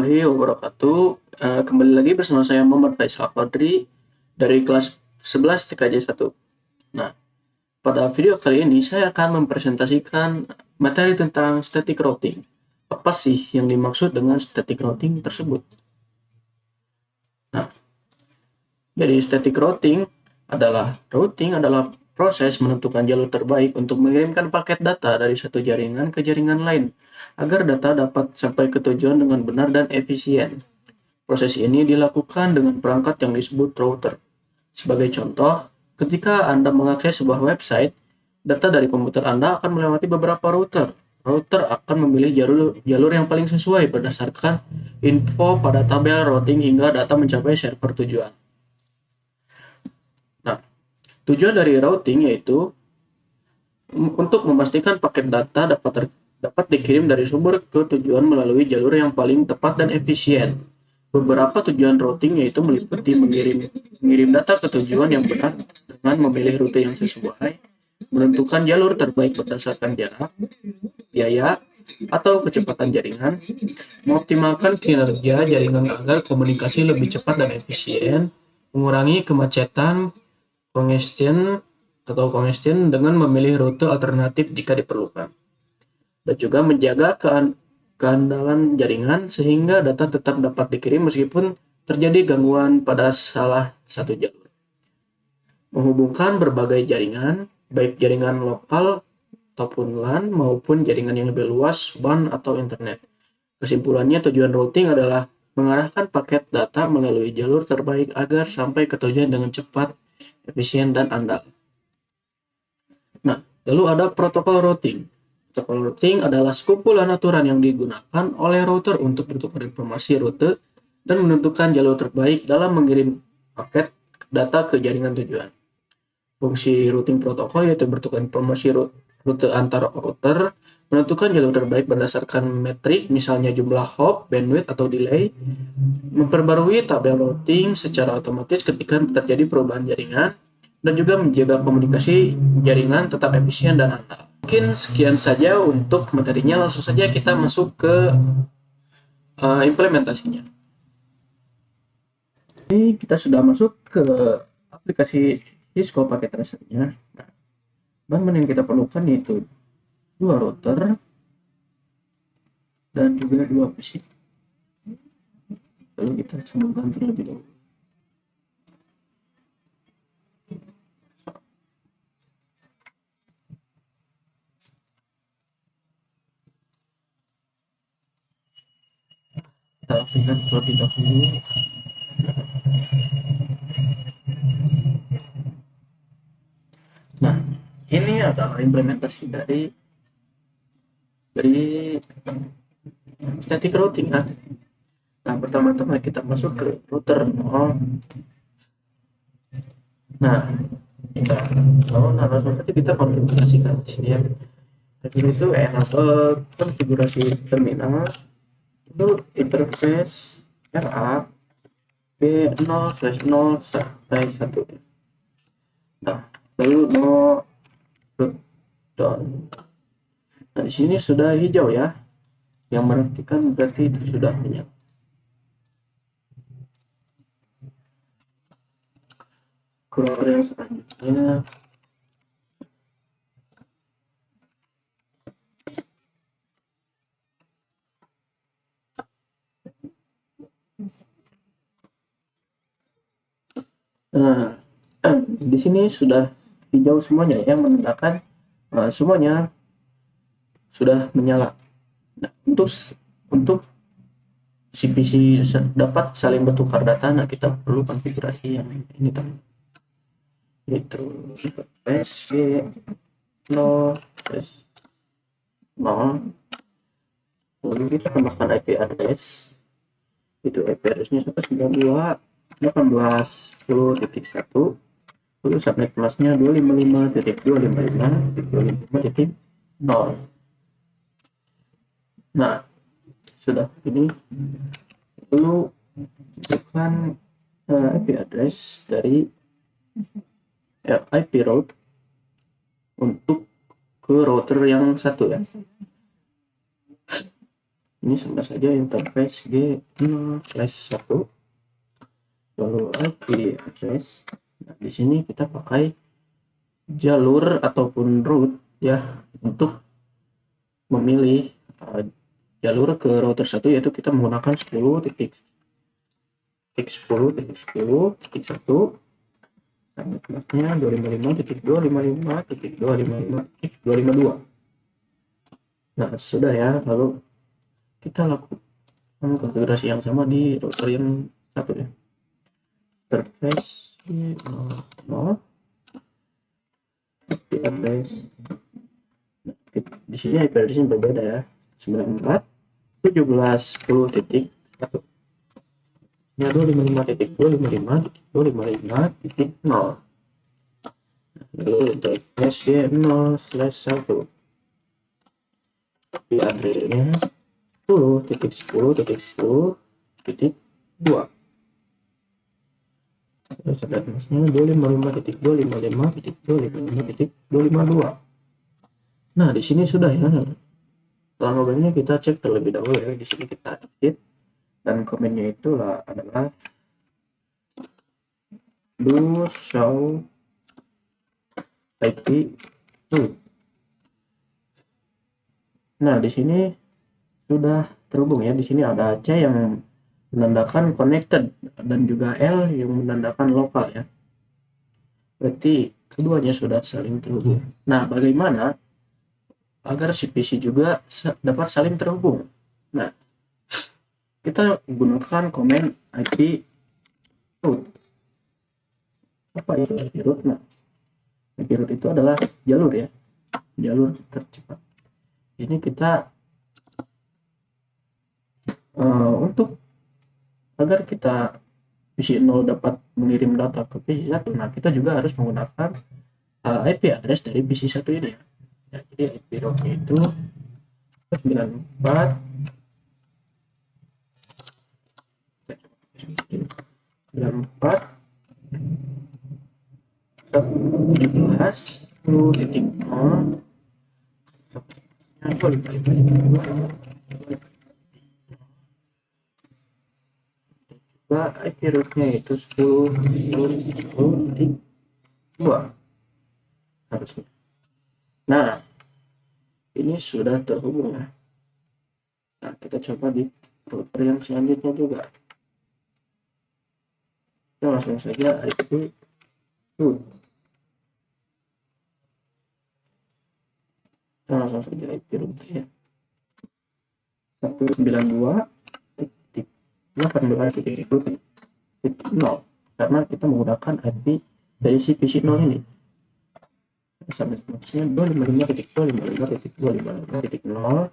warahmatullahi wabarakatuh. Kembali lagi bersama saya Muhammad Faisal Qadri dari kelas 11 TKJ 1. Nah, pada video kali ini saya akan mempresentasikan materi tentang static routing. Apa sih yang dimaksud dengan static routing tersebut? Nah, jadi static routing adalah proses menentukan jalur terbaik untuk mengirimkan paket data dari satu jaringan ke jaringan lain agar data dapat sampai ke tujuan dengan benar dan efisien. Proses ini dilakukan dengan perangkat yang disebut router. Sebagai contoh, ketika Anda mengakses sebuah website, data dari komputer Anda akan melewati beberapa router. Router akan memilih jalur yang paling sesuai berdasarkan info pada tabel routing hingga data mencapai server tujuan. Nah, tujuan dari routing yaitu untuk memastikan paket data dapat dikirim dari sumber ke tujuan melalui jalur yang paling tepat dan efisien. Beberapa tujuan routing yaitu meliputi mengirim data ke tujuan yang benar dengan memilih rute yang sesuai, menentukan jalur terbaik berdasarkan jarak, biaya, atau kecepatan jaringan, mengoptimalkan kinerja jaringan agar komunikasi lebih cepat dan efisien, mengurangi kemacetan, congestion dengan memilih rute alternatif jika diperlukan, dan juga menjaga keandalan jaringan sehingga data tetap dapat dikirim meskipun terjadi gangguan pada salah satu jalur. Menghubungkan berbagai jaringan, baik jaringan lokal ataupun LAN maupun jaringan yang lebih luas, WAN atau internet. Kesimpulannya, tujuan routing adalah mengarahkan paket data melalui jalur terbaik agar sampai ke tujuan dengan cepat, efisien, dan andal. Nah, lalu ada protokol routing. Protokol routing adalah sekumpulan aturan yang digunakan oleh router untuk bertukar informasi rute dan menentukan jalur terbaik dalam mengirim paket data ke jaringan tujuan. Fungsi routing protokol yaitu bertukar informasi rute antar router, menentukan jalur terbaik berdasarkan metrik, misalnya jumlah hop, bandwidth, atau delay, memperbarui tabel routing secara otomatis ketika terjadi perubahan jaringan, dan juga menjaga komunikasi jaringan tetap efisien dan andal. Mungkin sekian saja untuk materinya, langsung saja kita masuk ke implementasinya. Ini kita sudah masuk ke aplikasi Cisco paket tracernya. Nah, bahan yang kita perlukan yaitu 2 router dan juga 2 PC. Lalu kita sambungkan terlebih dahulu. Kita aktifkan terlebih dahulu. Nah, ini adalah implementasi dari static routing. Nah, pertama-tama kita masuk ke router 0. Nah, langsung saja kita konfigurasikan di sini ya. Jadi itu enable konfigurasi terminal itu interface RA B0/0 sampai 1. Nah, lalu no down. Nah, di sini sudah hijau ya, yang berartikan berarti itu sudah menyala. Keluar yang selanjutnya. Nah, di sini sudah hijau semuanya ya, menandakan semuanya sudah menyala. Nah, untuk si dapat saling bertukar data, nah kita perlu konfigurasi yang ini teman, yaitu S0/0. Lalu kita tambahkan IP address, itu IP addressnya 192.18.10.1. lalu subnet masknya 255.255.255.0. Nah, sudah ini. Lalu masukkan IP address dari IP route untuk ke router yang satu ya. Ini sama saja interface G0/1 lalu IP address. Nah, di sini kita pakai jalur ataupun route ya untuk memilih jalur ke router 1, yaitu kita menggunakan 10.10.10.1 sampai kelasnya 255.255.255.252. Nah, sudah ya, lalu kita lakukan konfigurasi yang sama di router yang satu ya. Interface 0 IP address. Di sini IP address berbeda ya, 94.17.10.1 nya 255.255.255.0. lalu interface 0/1 IP address-nya 10.10.10.2. terus address-nya 255.255.255.252. Nah, di sini sudah ya. Langgabannya kita cek terlebih dahulu ya. Di sini kita edit dan komennya itulah adalah do show IP route. Nah, di sini sudah terhubung ya. Di sini ada C yang menandakan connected dan juga L yang menandakan lokal ya. Berarti keduanya sudah saling terhubung. Nah, bagaimana agar si PC juga dapat saling terhubung? Nah, kita gunakan komen IP route. Apa itu IP route? Nah, IP route itu adalah jalur ya, jalur tercepat. Ini kita untuk agar kita PC 0 dapat mengirim data ke PC 1, nah kita juga harus menggunakan IP address dari PC 1 ini ya. Ya, jadi IP route itu 94 17.10.0 IP route-nya itu 10.10.2 harusnya. Nah, ini sudah terhubung ya. Nah, kita coba di router yang selanjutnya juga. Kita langsung saja IP route. Kita langsung saja IP route ya. 192.18.0 karena kita menggunakan IP dari si PC 0 ini. Sampai maksudnya 255.255.255.0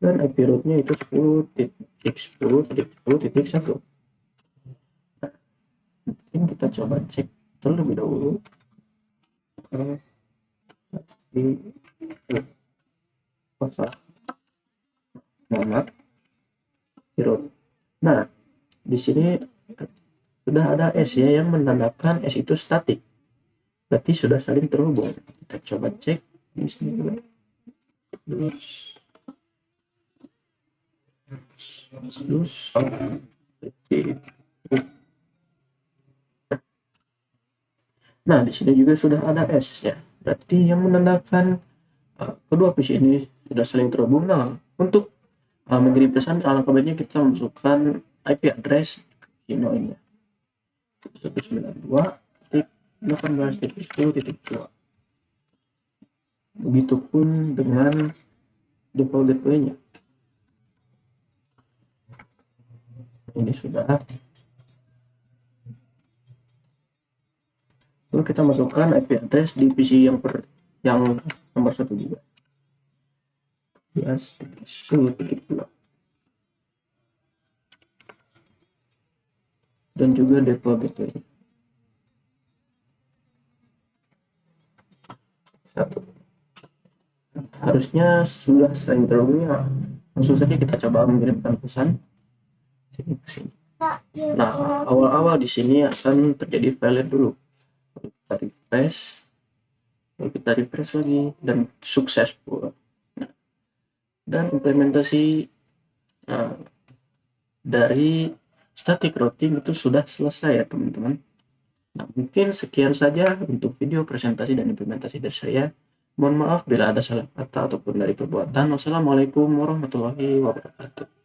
dan IP route-nya itu 10.10.10.1. Nah, mungkin kita coba cek terlebih dahulu di kosa Muhammad route. Nah, di sini sudah ada S ya yang menandakan S itu statik. Berarti sudah saling terhubung. Kita coba cek di sini juga. Nah, di sini juga sudah ada S ya. Berarti yang menandakan kedua PC ini sudah saling terhubung. Nah, untuk mengirim pesan, alangkah baiknya kita masukkan IP address ini 192.18.10.2. Begitupun dengan default gateway-nya. Ini sudah. Lalu kita masukkan IP address di PC yang nomor 1 juga. 11.10.2. Dan juga default gateway. 1. Harusnya sudah saling terhubung ya. Langsung saja kita coba mengirimkan pesan sini ke sini. Nah, awal-awal di sini akan terjadi failure dulu. Kita refresh, lalu kita refresh lagi dan successful. Nah, dan implementasi Nah, dari static routing itu sudah selesai ya teman-teman. Nah, mungkin sekian saja untuk video presentasi dan implementasi dari saya. Mohon maaf bila ada salah kata ataupun dari perbuatan. Wassalamualaikum warahmatullahi wabarakatuh.